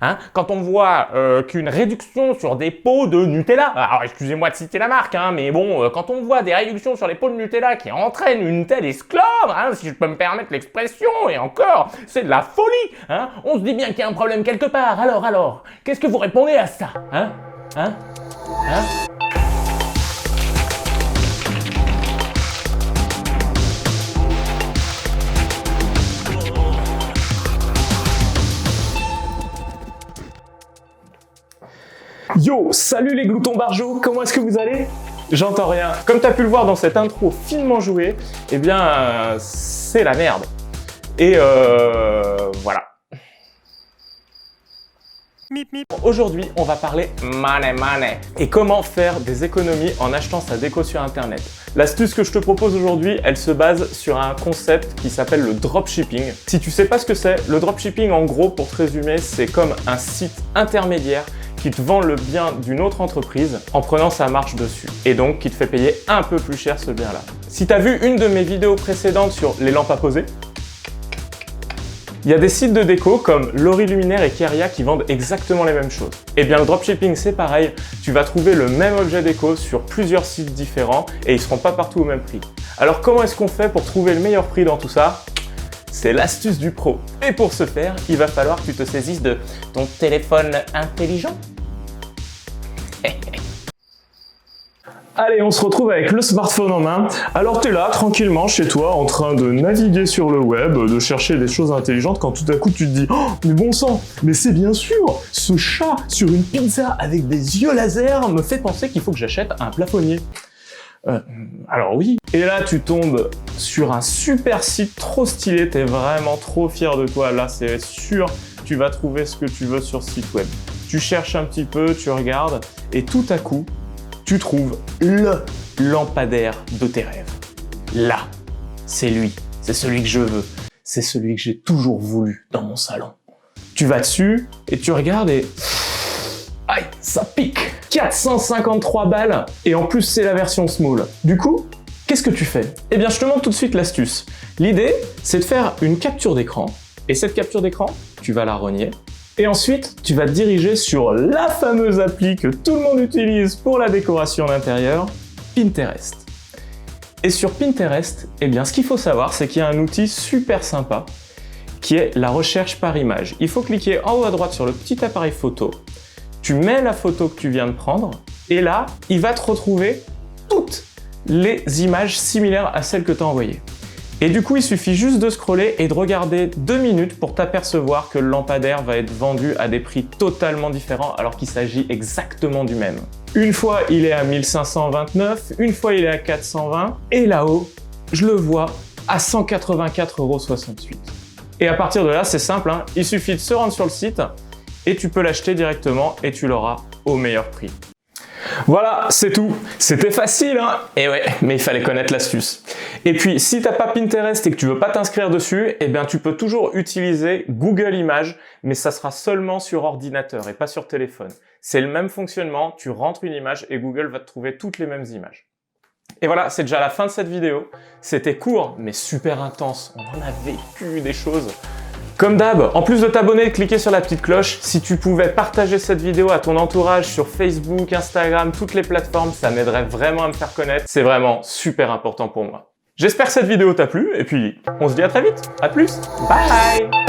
Hein, quand on voit qu'une réduction sur des pots de Nutella, alors excusez-moi de citer la marque, hein, mais bon, quand on voit des réductions sur les pots de Nutella qui entraînent une telle esclave, hein, si je peux me permettre l'expression, et encore, c'est de la folie, hein, on se dit bien qu'il y a un problème quelque part. Alors, qu'est-ce que vous répondez à ça, hein? Yo, salut les gloutons barjots, comment est-ce que vous allez? J'entends rien. Comme tu as pu le voir dans cette intro finement jouée, eh bien, c'est la merde. Et voilà. Aujourd'hui, on va parler money et comment faire des économies en achetant sa déco sur internet. L'astuce que je te propose aujourd'hui, elle se base sur un concept qui s'appelle le dropshipping. Si tu sais pas ce que c'est, le dropshipping en gros, pour te résumer, c'est comme un site intermédiaire qui te vend le bien d'une autre entreprise en prenant sa marge dessus et donc qui te fait payer un peu plus cher ce bien-là. Si tu as vu une de mes vidéos précédentes sur les lampes à poser, il y a des sites de déco comme Lori Luminaire et Keria qui vendent exactement les mêmes choses. Et bien le dropshipping c'est pareil, tu vas trouver le même objet déco sur plusieurs sites différents et ils seront pas partout au même prix. Alors comment est-ce qu'on fait pour trouver le meilleur prix dans tout ça ? C'est l'astuce du pro. Et pour ce faire, il va falloir que tu te saisisses de ton téléphone intelligent. Allez, on se retrouve avec le smartphone en main. Alors tu es là, tranquillement, chez toi, en train de naviguer sur le web, de chercher des choses intelligentes, quand tout à coup tu te dis « Oh, mais bon sang, mais c'est bien sûr, ce chat sur une pizza avec des yeux laser me fait penser qu'il faut que j'achète un plafonnier. » Alors oui. Et là, tu tombes sur un super site trop stylé, t'es vraiment trop fier de toi. Là, c'est sûr, tu vas trouver ce que tu veux sur ce site web. Tu cherches un petit peu, tu regardes, et tout à coup, tu trouves le lampadaire de tes rêves. Là, c'est lui, c'est celui que je veux, c'est celui que j'ai toujours voulu dans mon salon. Tu vas dessus, et tu regardes et... Aïe, ça pique! 453 balles, et en plus c'est la version small. Du coup, qu'est-ce que tu fais? Eh bien, je te montre tout de suite l'astuce. L'idée, c'est de faire une capture d'écran, et cette capture d'écran, tu vas la renier, et ensuite, tu vas te diriger sur la fameuse appli que tout le monde utilise pour la décoration d'intérieur, Pinterest. Et sur Pinterest, eh bien, ce qu'il faut savoir, c'est qu'il y a un outil super sympa, qui est la recherche par image. Il faut cliquer en haut à droite sur le petit appareil photo, tu mets la photo que tu viens de prendre, et là, il va te retrouver toutes les images similaires à celles que tu as envoyées. Et du coup, il suffit juste de scroller et de regarder 2 minutes pour t'apercevoir que le lampadaire va être vendu à des prix totalement différents alors qu'il s'agit exactement du même. Une fois, il est à 1529, une fois, il est à 420, et là-haut, je le vois à 184,68 €. Et à partir de là, c'est simple, hein, il suffit de se rendre sur le site et tu peux l'acheter directement et tu l'auras au meilleur prix. Voilà, c'est tout. C'était facile, hein? Et ouais, mais il fallait connaître l'astuce. Et puis, si t'as pas Pinterest et que tu veux pas t'inscrire dessus, eh bien, tu peux toujours utiliser Google Images, mais ça sera seulement sur ordinateur et pas sur téléphone. C'est le même fonctionnement, tu rentres une image et Google va te trouver toutes les mêmes images. Et voilà, c'est déjà la fin de cette vidéo. C'était court, mais super intense. On en a vécu des choses. Comme d'hab, en plus de t'abonner, cliquez sur la petite cloche. Si tu pouvais partager cette vidéo à ton entourage sur Facebook, Instagram, toutes les plateformes, ça m'aiderait vraiment à me faire connaître. C'est vraiment super important pour moi. J'espère que cette vidéo t'a plu et puis on se dit à très vite. À plus. Bye!